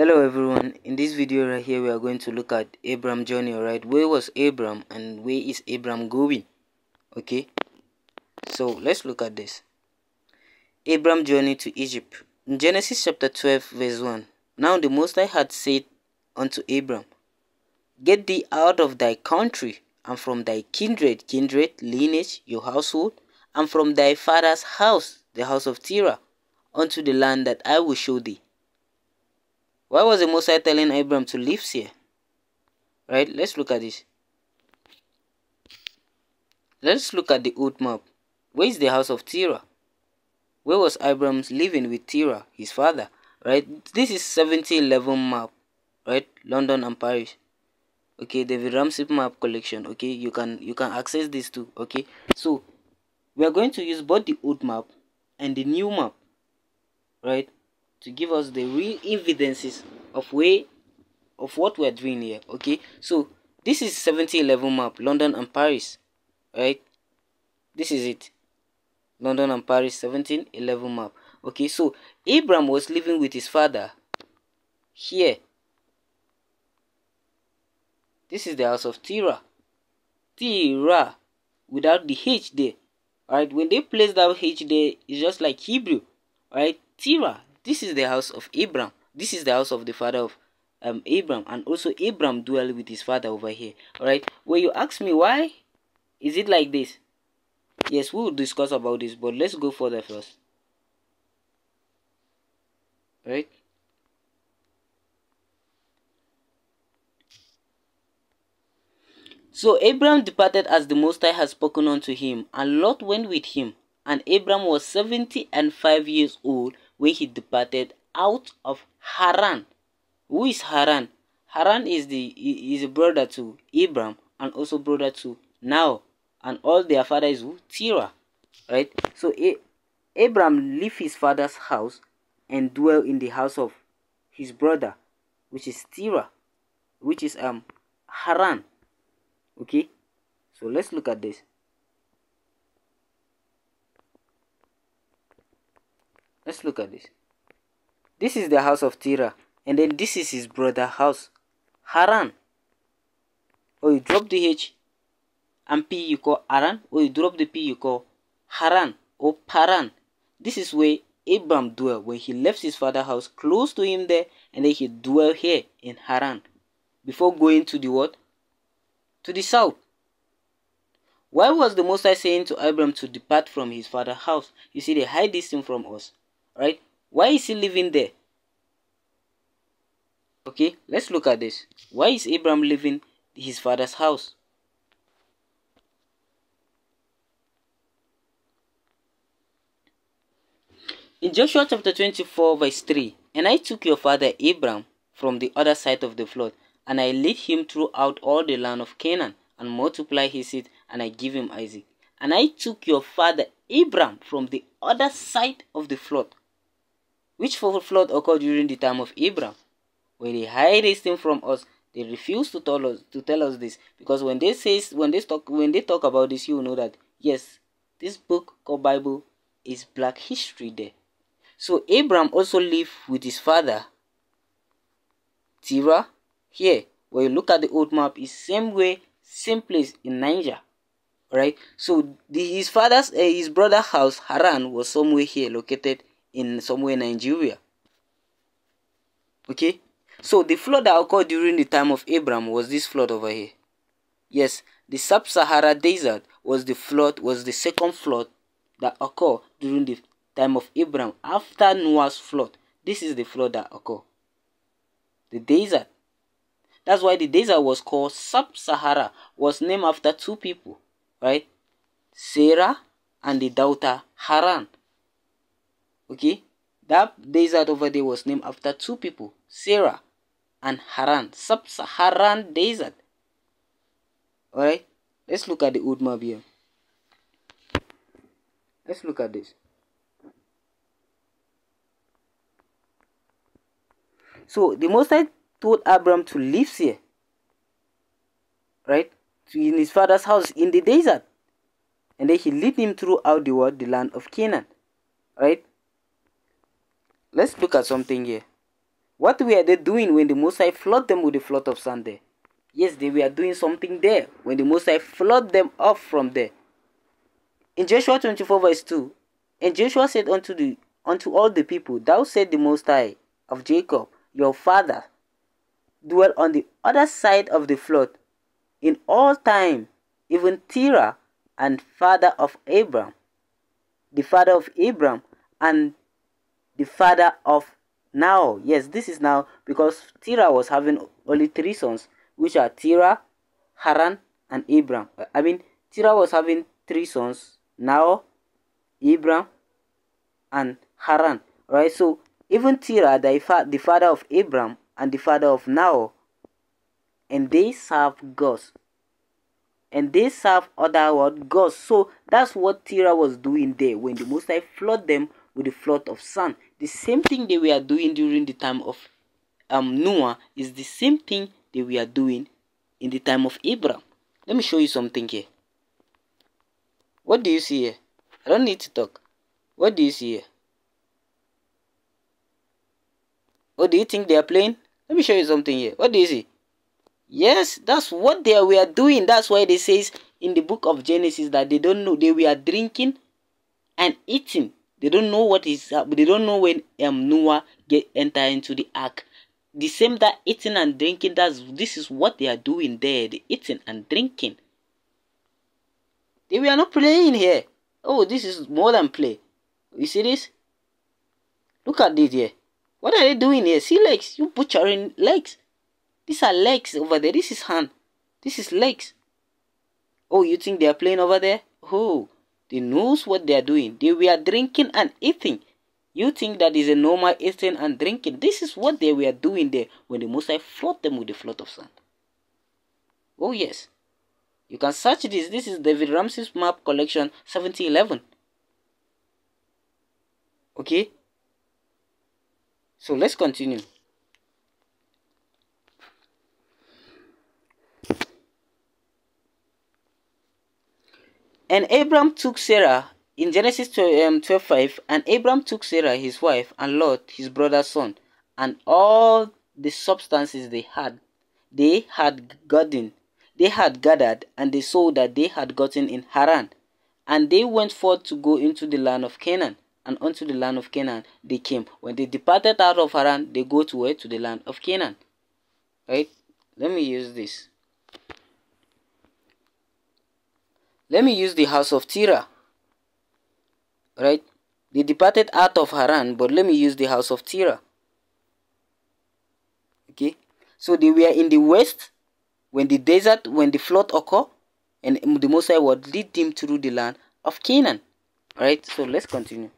Hello everyone, in this video right here we are going to look at Abraham journey. Alright, where was Abraham and where is Abraham going? Okay, so let's look at this. Abraham journey to Egypt. In Genesis chapter 12 verse 1, now the Most High had said unto Abraham, get thee out of thy country and from thy kindred, lineage, your household, and from thy father's house, the house of Terah, unto the land that I will show thee. Why was the Most High telling Abraham to leave here? Right, let's look at this. Let's look at the old map. Where is the house of Terah? Where was Abraham living with Terah, his father? Right, this is 1711 map. Right, London and Paris. Okay, the Ramsey map collection. Okay, you can access this too. Okay, so we are going to use both the old map and the new map, right, to give us the real evidences of what we are doing here. Okay, so this is 1711 map, London and Paris, right? This is it, London and Paris 1711 map. Okay, so Abraham was living with his father here. This is the house of Terah. Terah without the H there. Alright, when they place that H there, it's just like Hebrew. Alright, Terah. This is the house of Abraham. This is the house of the father of Abraham, and also Abraham dwelled with his father over here. Alright, when you ask me why is it like this, yes, we will discuss about this, but let's go further first. Right, so Abraham departed as the Most High had spoken unto him, and Lot went with him. And Abraham was 75 years old when he departed out of Haran. Who is Haran? Haran is a brother to Abraham and also brother to Nahor, and all their father is who? Terah. Right? So Abraham left his father's house and dwell in the house of his brother, which is Terah, which is Haran. Okay, so let's look at this. Let's look at this. This is the house of Terah, and then this is his brother's house, Haran. Or you drop the H and P, you call Haran, or you drop the P, you call Haran or Paran. This is where Abraham dwelt when he left his father's house close to him there, and then he dwelt here in Haran before going to the what? To the south. Why was the Most High saying to Abraham to depart from his father's house? You see, they hide this thing from us, right? Why is he living there? Okay, let's look at this. Why is Abraham living his father's house? In Joshua chapter 24 verse 3, and I took your father Abraham from the other side of the flood, and I led him throughout all the land of Canaan, and multiplied his seed, and I give him Isaac. And I took your father Abraham from the other side of the flood. Which flood occurred during the time of Abraham? When they hide this thing from us, they refuse to tell us this, because when they talk about this, you will know that yes, this book called Bible is black history there. So Abraham also lived with his father Terah here. When you look at the old map, it's same way, same place in Niger. Right, so his brother's house Haran was somewhere here, located in somewhere in Nigeria. Okay, so the flood that occurred during the time of Abraham was this flood over here. Yes, the Sub-Sahara Desert was the second flood that occurred during the time of Abraham after Noah's flood. This is the flood that occurred. The desert. That's why the desert was called Sub-Sahara, was named after two people, right? Sarah and the daughter Haran. Okay, that desert over there was named after two people, Sarah and Haran. Sub-Saharan desert. Alright, let's look at the old map here. Let's look at this. So the Most High told Abraham to live here, right, in his father's house in the desert, and then he led him throughout the world, the land of Canaan. Right, let's look at something here. What were they doing when the Most High flooded them with the flood of sand there? Yes, they were doing something there when the Most High flooded them off from there. In Joshua 24 verse 2, and Joshua said unto all the people, Thou said the Most High of Jacob, your father, dwell on the other side of the flood in all time, even Terah, and father of Abram, the father of Abram, and the father of Nahor. Yes, this is now because Terah was having only 3 sons, which are Terah, Haran, and Abram. Terah was having 3 sons, Nahor, Abram, and Haran. Right? So even Terah, the father of Abram and the father of Nahor, and they serve gods. And they serve other gods. So that's what Terah was doing there when the Most High flooded them with the flood of sand. The same thing they were doing during the time of Noah is the same thing they were doing in the time of Abraham. Let me show you something here. What do you see here? I don't need to talk. What do you see here? What do you think they are playing? Let me show you something here. What do you see? Yes, that's what they were doing. That's why they says in the book of Genesis that they don't know. They were drinking and eating. They don't know what is. They don't know when Noah enter into the ark. The same that eating and drinking. This is what they are doing there. The eating and drinking. They were not playing here. Oh, this is more than play. You see this? Look at this here. What are they doing here? See legs. You butchering legs. These are legs over there. This is hand. This is legs. Oh, you think they are playing over there? Oh, they knows what they are doing. They were drinking and eating. You think that is a normal eating and drinking. This is what they were doing there when the Most High flooded them with the flood of sand. Oh yes. You can search this. This is David Ramsey's map collection 1711. Okay. So let's continue. And Abram took Sarah in Genesis 12:5, and Abram took Sarah his wife and Lot his brother's son, and all the substances they had gathered, and the soul that they had gotten in Haran, and they went forth to go into the land of Canaan, and unto the land of Canaan they came. When they departed out of Haran, they go to where? To the land of Canaan. Right? Let me use this. Let me use the house of Terah. Right? They departed out of Haran, but let me use the house of Terah. Okay? So they were in the west when the flood occurred, and the Most High would lead them through the land of Canaan. Alright, so let's continue.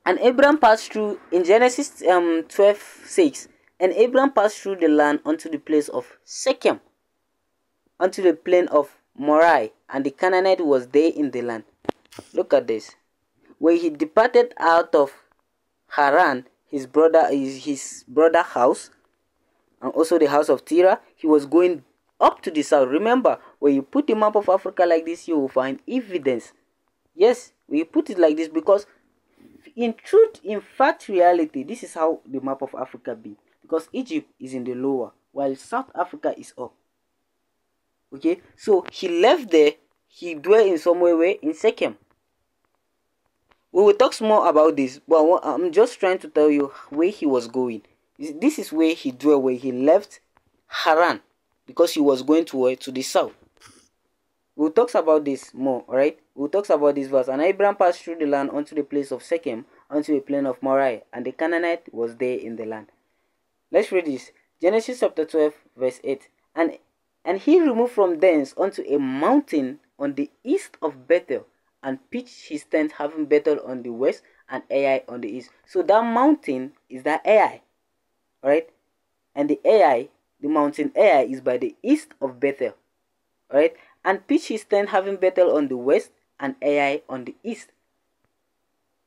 And Abram passed through in Genesis 12:6. And Abram passed through the land unto the place of Shechem, unto the plain of Moriah, and the Canaanite was there in the land. Look at this. When he departed out of Haran, his brother house, and also the house of Terah, he was going up to the south. Remember, when you put the map of Africa like this, you will find evidence. Yes, we put it like this because in truth, in fact, reality, this is how the map of Africa be. Because Egypt is in the lower, while South Africa is up. Okay, so he left there. He dwelt in somewhere where in Shechem. We will talk more about this, but I'm just trying to tell you where he was going. This is where he dwelt, where he left Haran, because he was going to the south. We'll talk about this more, alright? We'll talk about this verse. And Abraham passed through the land unto the place of Shechem, unto a plain of Moriah, and the Canaanite was there in the land. Let's read this. Genesis chapter 12, verse 8. And he removed from thence unto a mountain on the east of Bethel, and pitched his tent, having Bethel on the west and Ai on the east. So that mountain is that Ai. Alright? And the mountain Ai is by the east of Bethel. Alright? And pitched his tent, having Bethel on the west and Ai on the east.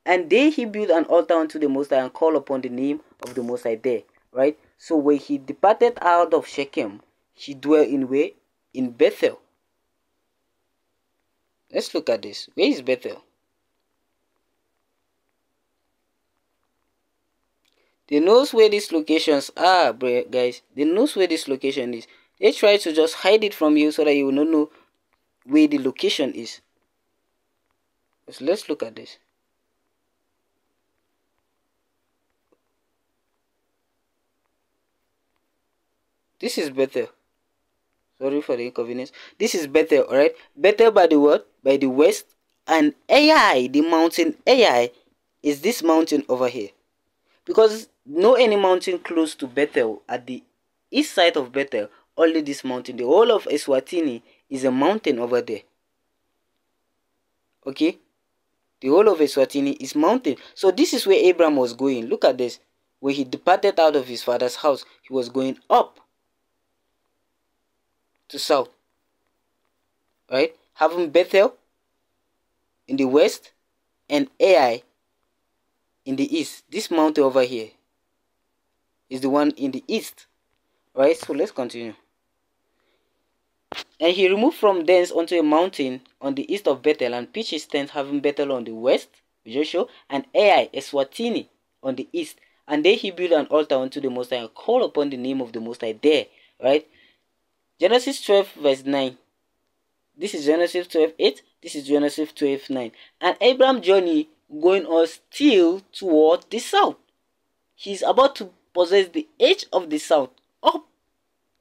And there he built an altar unto the Most High, and called upon the name of the Most High there. Right? So when he departed out of Shechem, he dwelt in where? In Bethel. Let's look at this. Where is Bethel? They knows where these locations are, guys. They knows where this location is. They try to just hide it from you so that you will not know where the location is. So let's look at this. This is Bethel. Sorry for the inconvenience. This is Bethel, alright? Bethel by the what? By the west. And Ai, the mountain Ai, is this mountain over here. Because no any mountain close to Bethel at the east side of Bethel, only this mountain. The whole of Eswatini is a mountain over there. Okay? The whole of Eswatini is mountain. So this is where Abraham was going. Look at this. When he departed out of his father's house, he was going up to south. Right? Having Bethel in the west and Ai in the east. This mountain over here is the one in the east. Right? So let's continue. And he removed from thence unto a mountain on the east of Bethel, and pitched his tent, having Bethel on the west, Joshua, and Ai, Eswatini, on the east. And there he built an altar unto the Most High, and called upon the name of the Most High there. Right? Genesis 12 verse 9. This is Genesis 12:8. This is Genesis 12:9. And Abraham journey going on still toward the south. He's about to possess the edge of the south. Up.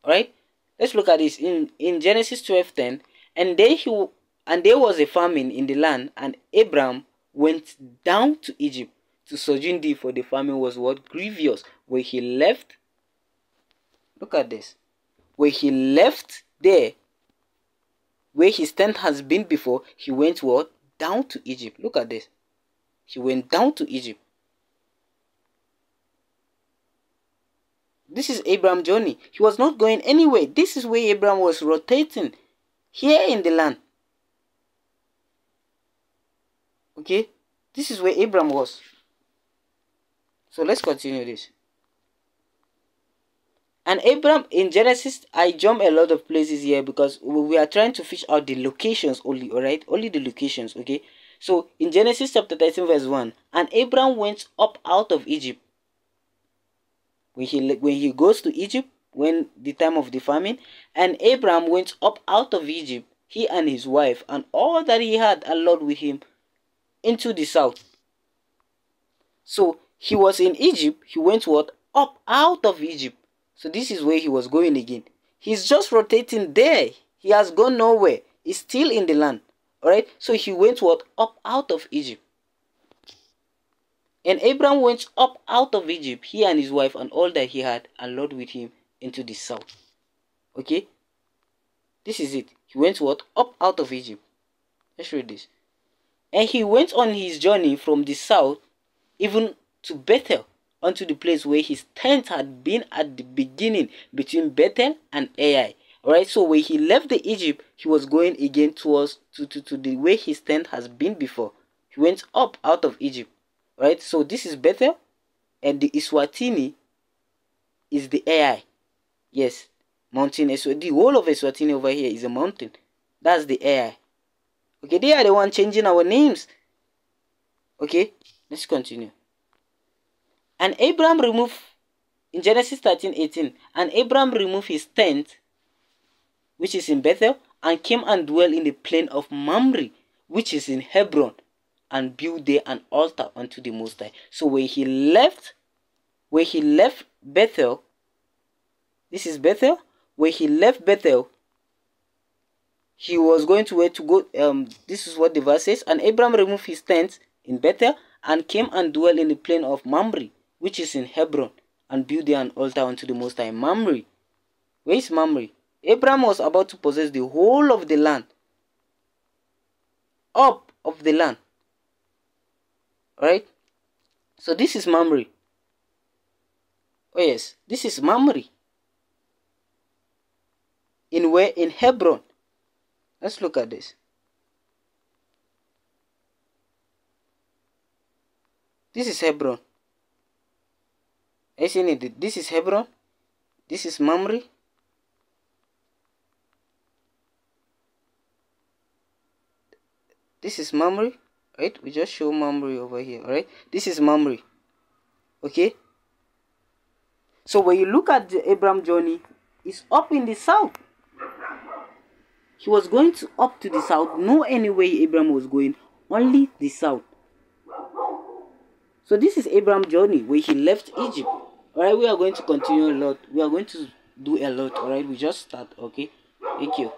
Alright? Let's look at this in Genesis 12:10. And there was a famine in the land, and Abraham went down to Egypt to sojourn there, for the famine was what? Grievous. Where he left. Look at this. Where he left there, where his tent has been before, he went what? Down to Egypt. Look at this. He went down to Egypt. This is Abraham's journey. He was not going anywhere. This is where Abraham was rotating. Here in the land. Okay? This is where Abraham was. So let's continue this. And Abraham, in Genesis, I jump a lot of places here because we are trying to fish out the locations only, alright? Only the locations, okay? So, in Genesis chapter 13 verse 1, and Abraham went up out of Egypt. When he goes to Egypt, when the time of the famine, and Abraham went up out of Egypt, he and his wife, and all that he had, and Lord with him, into the south. So, he was in Egypt, he went what? Up out of Egypt. So this is where he was going again. He's just rotating there. He has gone nowhere. He's still in the land. Alright? So he went what? Up out of Egypt. And Abraham went up out of Egypt, he and his wife, and all that he had, and Lord with him, into the south. Okay? This is it. He went what? Up out of Egypt. Let's read this. And he went on his journey from the south, even to Bethel, unto the place where his tent had been at the beginning, between Bethel and Ai. Alright, so when he left the Egypt, he was going again towards to the way his tent has been before. He went up out of Egypt. Right, so this is Bethel, and the Eswatini is the Ai. Yes, mountain Eswatini. The whole of Eswatini over here is a mountain. That's the Ai. Okay, they are the one changing our names. Okay, let's continue. And Abraham removed, in Genesis 13:18, and Abraham removed his tent, which is in Bethel, and came and dwelt in the plain of Mamre, which is in Hebron, and built there an altar unto the Most High. So when he left Bethel, this is Bethel. When he left Bethel, he was going to where to go. This is what the verse says. And Abraham removed his tent in Bethel, and came and dwelt in the plain of Mamre, which is in Hebron, and built there an altar unto the Most High. Mamre. Where is Mamre? Abraham was about to possess the whole of the land. Up of the land. Alright? So this is Mamre. Oh yes, this is Mamre. In where? In Hebron. Let's look at this. This is Hebron. I seen it. This is Hebron. This is Mamre. This is Mamre. Right? We just show Mamre over here. Alright? This is Mamre. Okay? So when you look at the Abraham journey, it's up in the south. He was going to up to the south. No any way Abraham was going, only the south. So this is Abraham's journey where he left Egypt. Alright, we are going to continue a lot. We are going to do a lot. Alright, we just start. Okay, thank you.